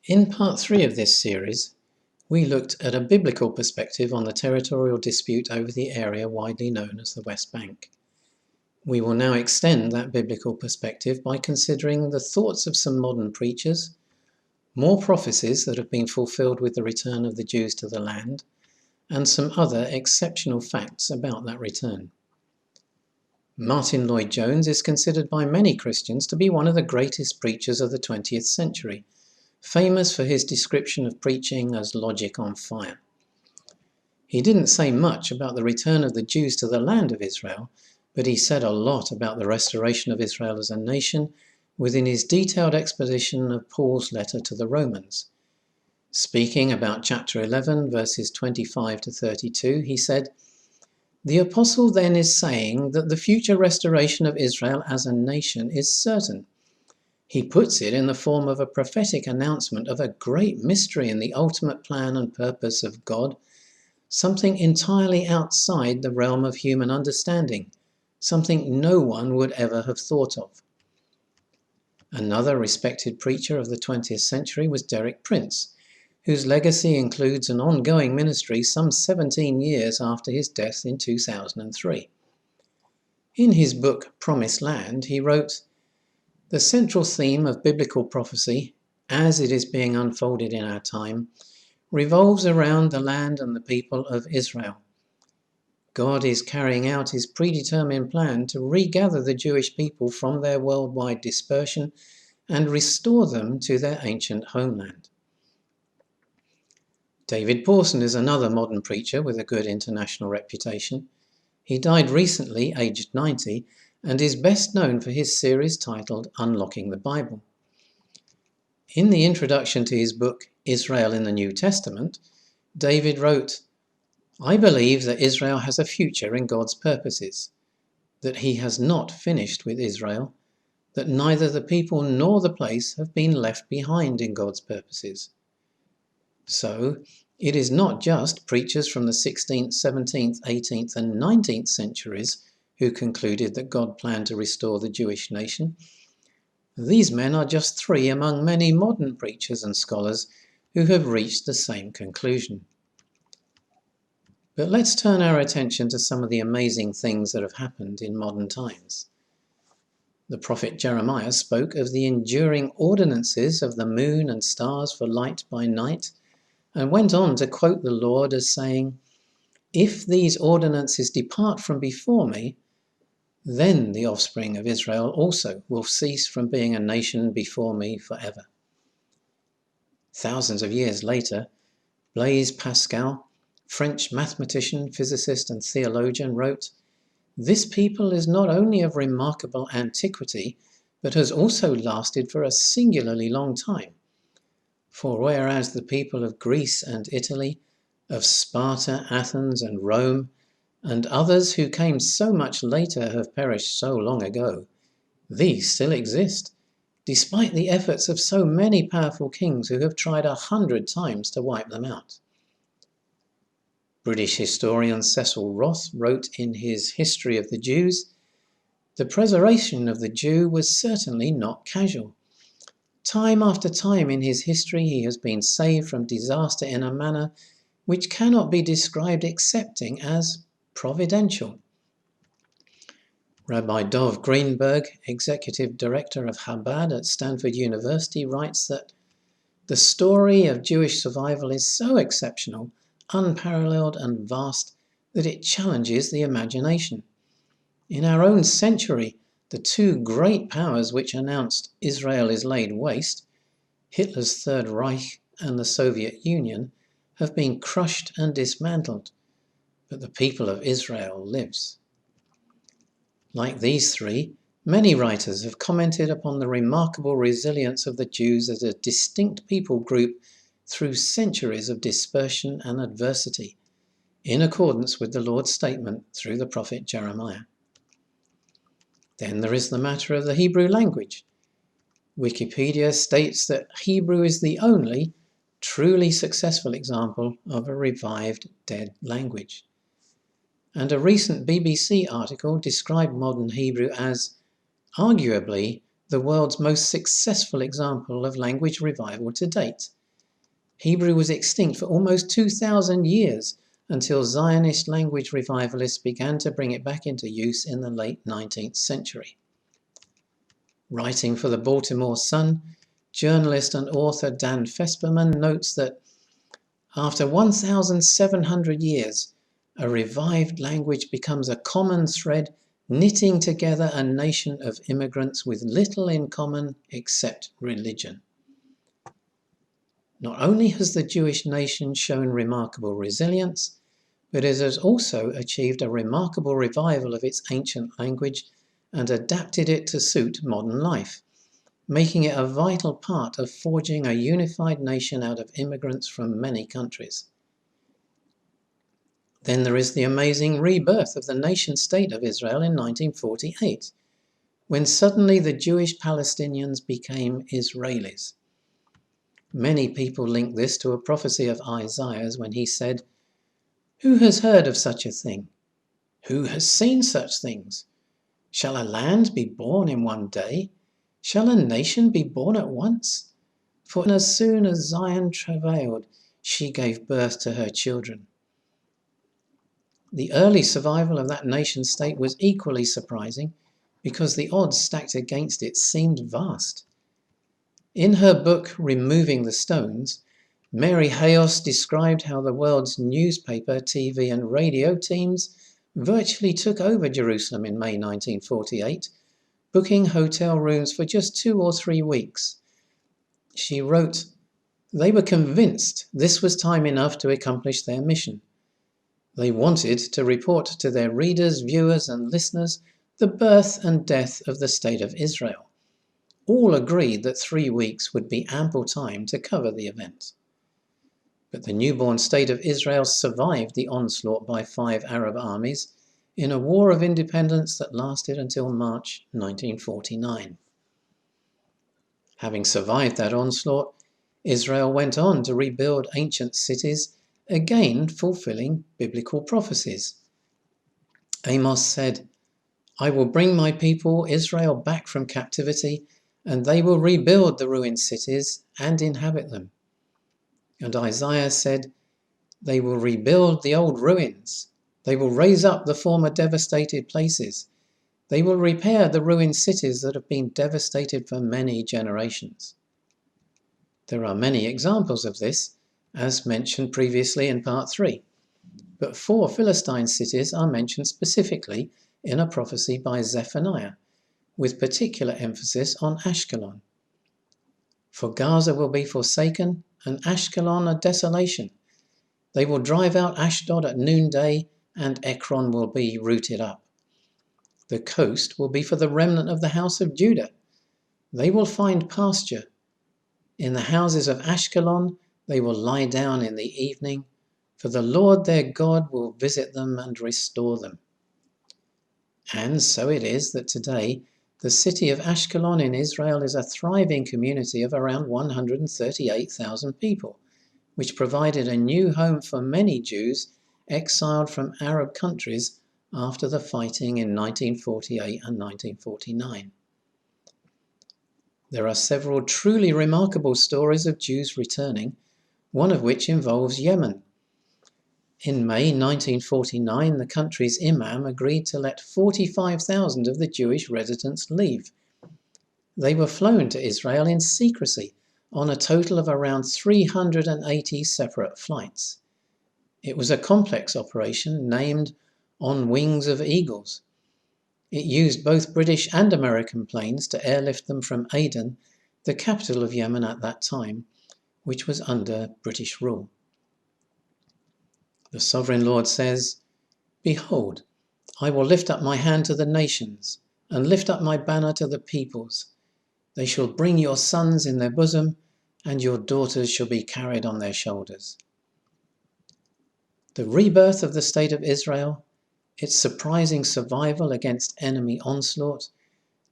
In part 3 of this series, we looked at a biblical perspective on the territorial dispute over the area widely known as the West Bank. We will now extend that biblical perspective by considering the thoughts of some modern preachers, more prophecies that have been fulfilled with the return of the Jews to the land, and some other exceptional facts about that return. Martin Lloyd-Jones is considered by many Christians to be one of the greatest preachers of the 20th century, famous for his description of preaching as logic on fire. He didn't say much about the return of the Jews to the land of Israel, but he said a lot about the restoration of Israel as a nation within his detailed exposition of Paul's letter to the Romans. Speaking about chapter 11, verses 25 to 32, he said, "The apostle then is saying that the future restoration of Israel as a nation is certain. He puts it in the form of a prophetic announcement of a great mystery in the ultimate plan and purpose of God, something entirely outside the realm of human understanding, something no one would ever have thought of." Another respected preacher of the 20th century was Derek Prince, whose legacy includes an ongoing ministry some 17 years after his death in 2003. In his book Promised Land, he wrote, "The central theme of biblical prophecy, as it is being unfolded in our time, revolves around the land and the people of Israel. God is carrying out his predetermined plan to regather the Jewish people from their worldwide dispersion and restore them to their ancient homeland." David Pawson is another modern preacher with a good international reputation. He died recently, aged 90, and is best known for his series titled Unlocking the Bible. In the introduction to his book, Israel in the New Testament, David wrote, "I believe that Israel has a future in God's purposes, that he has not finished with Israel, that neither the people nor the place have been left behind in God's purposes." So, it is not just preachers from the 16th, 17th, 18th and 19th centuries who concluded that God planned to restore the Jewish nation. These men are just three among many modern preachers and scholars who have reached the same conclusion. But let's turn our attention to some of the amazing things that have happened in modern times. The prophet Jeremiah spoke of the enduring ordinances of the moon and stars for light by night, and went on to quote the Lord as saying, "If these ordinances depart from before me, then the offspring of Israel also will cease from being a nation before me forever." Thousands of years later, Blaise Pascal, French mathematician, physicist and theologian, wrote, "This people is not only of remarkable antiquity, but has also lasted for a singularly long time. For whereas the people of Greece and Italy, of Sparta, Athens and Rome, and others who came so much later have perished so long ago, these still exist, despite the efforts of so many powerful kings who have tried 100 times to wipe them out." British historian Cecil Roth wrote in his History of the Jews, "The preservation of the Jew was certainly not casual. Time after time in his history he has been saved from disaster in a manner which cannot be described excepting as providential." Rabbi Dov Greenberg, executive director of Chabad at Stanford University, writes that the story of Jewish survival is so exceptional, unparalleled and vast that it challenges the imagination. In our own century, the two great powers which announced Israel is laid waste, Hitler's Third Reich and the Soviet Union, have been crushed and dismantled, but the people of Israel lives. Like these three, many writers have commented upon the remarkable resilience of the Jews as a distinct people group through centuries of dispersion and adversity, in accordance with the Lord's statement through the prophet Jeremiah. Then there is the matter of the Hebrew language. Wikipedia states that Hebrew is the only truly successful example of a revived dead language. And a recent BBC article described modern Hebrew as arguably the world's most successful example of language revival to date. Hebrew was extinct for almost 2,000 years until Zionist language revivalists began to bring it back into use in the late 19th century. Writing for the Baltimore Sun, journalist and author Dan Fesperman notes that after 1,700 years, a revived language becomes a common thread knitting together a nation of immigrants with little in common except religion. Not only has the Jewish nation shown remarkable resilience, but it has also achieved a remarkable revival of its ancient language and adapted it to suit modern life, making it a vital part of forging a unified nation out of immigrants from many countries. Then there is the amazing rebirth of the nation-state of Israel in 1948, when suddenly the Jewish Palestinians became Israelis. Many people link this to a prophecy of Isaiah's when he said, "Who has heard of such a thing? Who has seen such things? Shall a land be born in one day? Shall a nation be born at once? For as soon as Zion travailed, she gave birth to her children." The early survival of that nation-state was equally surprising because the odds stacked against it seemed vast. In her book, Removing the Stones, Mary Hayos described how the world's newspaper, TV and radio teams virtually took over Jerusalem in May 1948, booking hotel rooms for just 2 or 3 weeks. She wrote, "They were convinced this was time enough to accomplish their mission. They wanted to report to their readers, viewers and listeners the birth and death of the State of Israel. All agreed that 3 weeks would be ample time to cover the event." But the newborn State of Israel survived the onslaught by 5 Arab armies in a war of independence that lasted until March 1949. Having survived that onslaught, Israel went on to rebuild ancient cities, again fulfilling biblical prophecies. Amos said, "I will bring my people Israel back from captivity, and they will rebuild the ruined cities and inhabit them." And Isaiah said, "They will rebuild the old ruins. They will raise up the former devastated places. They will repair the ruined cities that have been devastated for many generations." There are many examples of this, as mentioned previously in Part 3, but 4 Philistine cities are mentioned specifically in a prophecy by Zephaniah, with particular emphasis on Ashkelon. "For Gaza will be forsaken, and Ashkelon a desolation. They will drive out Ashdod at noonday, and Ekron will be rooted up. The coast will be for the remnant of the house of Judah. They will find pasture. In the houses of Ashkelon they will lie down in the evening, for the Lord their God will visit them and restore them." And so it is that today the city of Ashkelon in Israel is a thriving community of around 138,000 people, which provided a new home for many Jews exiled from Arab countries after the fighting in 1948 and 1949. There are several truly remarkable stories of Jews returning, one of which involves Yemen. In May 1949, the country's imam agreed to let 45,000 of the Jewish residents leave. They were flown to Israel in secrecy on a total of around 380 separate flights. It was a complex operation named On Wings of Eagles. It used both British and American planes to airlift them from Aden, the capital of Yemen at that time, which was under British rule. The Sovereign Lord says, "Behold, I will lift up my hand to the nations, and lift up my banner to the peoples. They shall bring your sons in their bosom, and your daughters shall be carried on their shoulders." The rebirth of the State of Israel, its surprising survival against enemy onslaught,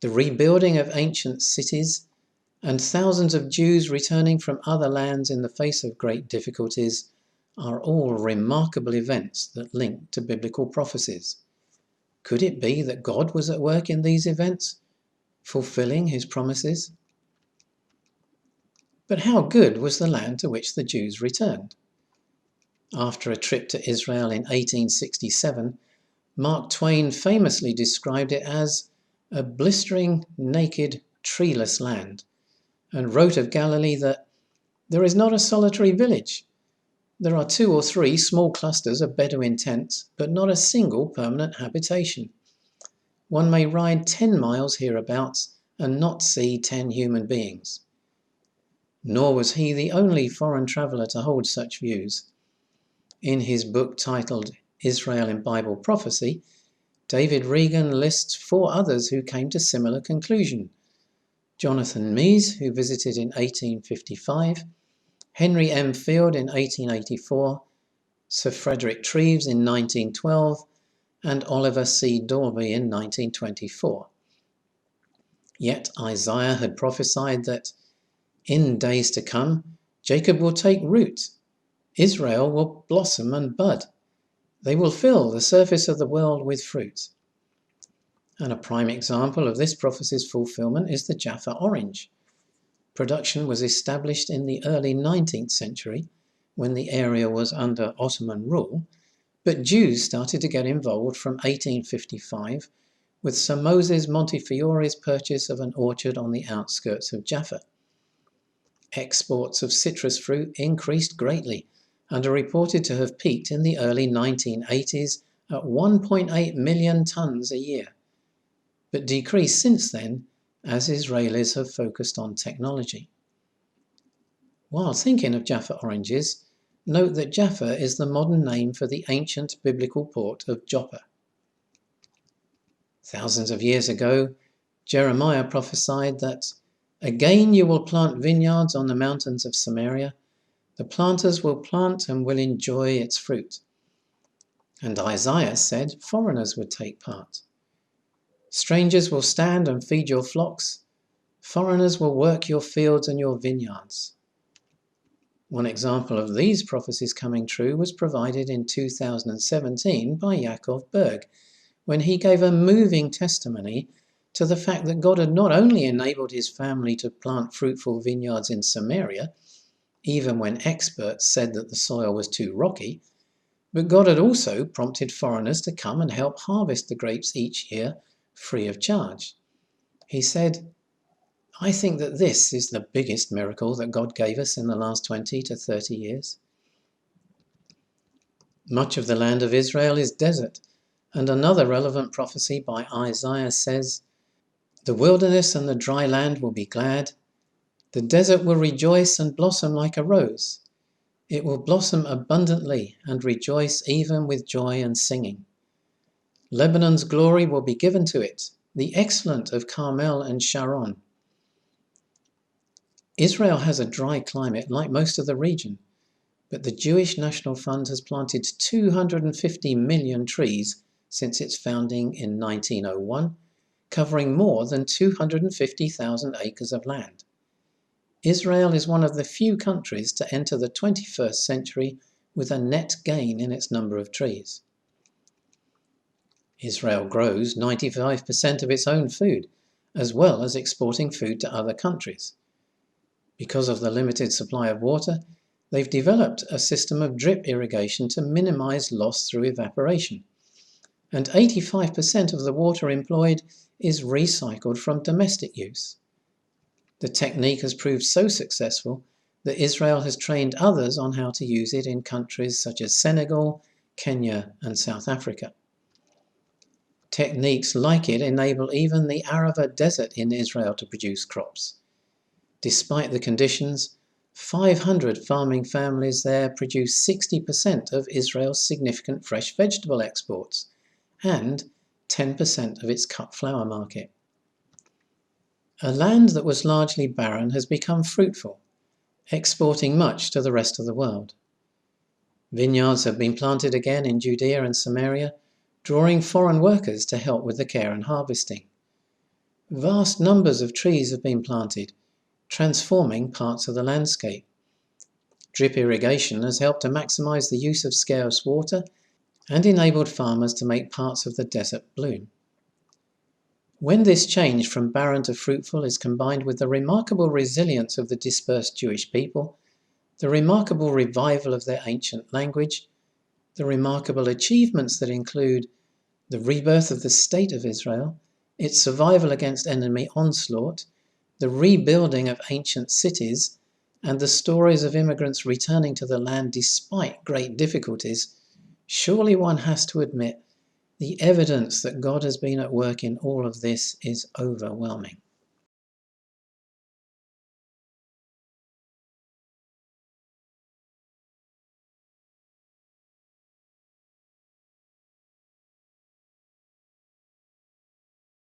the rebuilding of ancient cities, and thousands of Jews returning from other lands in the face of great difficulties are all remarkable events that link to biblical prophecies. Could it be that God was at work in these events? fulfilling his promises? But how good was the land to which the Jews returned? After a trip to Israel in 1867, Mark Twain famously described it as a blistering, naked, treeless land, and wrote of Galilee that there is not a solitary village. There are 2 or 3 small clusters of Bedouin tents, but not a single permanent habitation. One may ride 10 miles hereabouts and not see 10 human beings. Nor was he the only foreign traveller to hold such views. In his book titled Israel in Bible Prophecy, David Regan lists 4 others who came to similar conclusion. Jonathan Mies, who visited in 1855, Henry M. Field in 1884, Sir Frederick Treves in 1912, and Oliver C. Dorby in 1924. Yet Isaiah had prophesied that in days to come, Jacob will take root, Israel will blossom and bud. They will fill the surface of the world with fruit. And a prime example of this prophecy's fulfillment is the Jaffa orange. Production was established in the early 19th century, when the area was under Ottoman rule, but Jews started to get involved from 1855 with Sir Moses Montefiore's purchase of an orchard on the outskirts of Jaffa. Exports of citrus fruit increased greatly and are reported to have peaked in the early 1980s at 1.8 million tonnes a year, but decreased since then as Israelis have focused on technology. While thinking of Jaffa oranges, note that Jaffa is the modern name for the ancient biblical port of Joppa. Thousands of years ago, Jeremiah prophesied that, "Again you will plant vineyards on the mountains of Samaria. The planters will plant and will enjoy its fruit." And Isaiah said foreigners would take part. "Strangers will stand and feed your flocks. Foreigners will work your fields and your vineyards." One example of these prophecies coming true was provided in 2017 by Yaakov Berg, when he gave a moving testimony to the fact that God had not only enabled his family to plant fruitful vineyards in Samaria, even when experts said that the soil was too rocky, but God had also prompted foreigners to come and help harvest the grapes each year free of charge. He said, "I think that this is the biggest miracle that God gave us in the last 20 to 30 years. Much of the land of Israel is desert, and another relevant prophecy by Isaiah says, "The wilderness and the dry land will be glad. The desert will rejoice and blossom like a rose. It will blossom abundantly and rejoice even with joy and singing. Lebanon's glory will be given to it, the excellent of Carmel and Sharon." Israel has a dry climate like most of the region, but the Jewish National Fund has planted 250 million trees since its founding in 1901, covering more than 250,000 acres of land. Israel is one of the few countries to enter the 21st century with a net gain in its number of trees. Israel grows 95% of its own food, as well as exporting food to other countries. Because of the limited supply of water, they've developed a system of drip irrigation to minimize loss through evaporation. And 85% of the water employed is recycled from domestic use. The technique has proved so successful that Israel has trained others on how to use it in countries such as Senegal, Kenya, and South Africa. Techniques like it enable even the Arava desert in Israel to produce crops. Despite the conditions, 500 farming families there produce 60% of Israel's significant fresh vegetable exports and 10% of its cut flour market. A land that was largely barren has become fruitful, exporting much to the rest of the world. Vineyards have been planted again in Judea and Samaria, drawing foreign workers to help with the care and harvesting. Vast numbers of trees have been planted, transforming parts of the landscape. Drip irrigation has helped to maximize the use of scarce water and enabled farmers to make parts of the desert bloom. When this change from barren to fruitful is combined with the remarkable resilience of the dispersed Jewish people, the remarkable revival of their ancient language, the remarkable achievements that include the rebirth of the State of Israel, its survival against enemy onslaught, the rebuilding of ancient cities, and the stories of immigrants returning to the land despite great difficulties, surely one has to admit the evidence that God has been at work in all of this is overwhelming.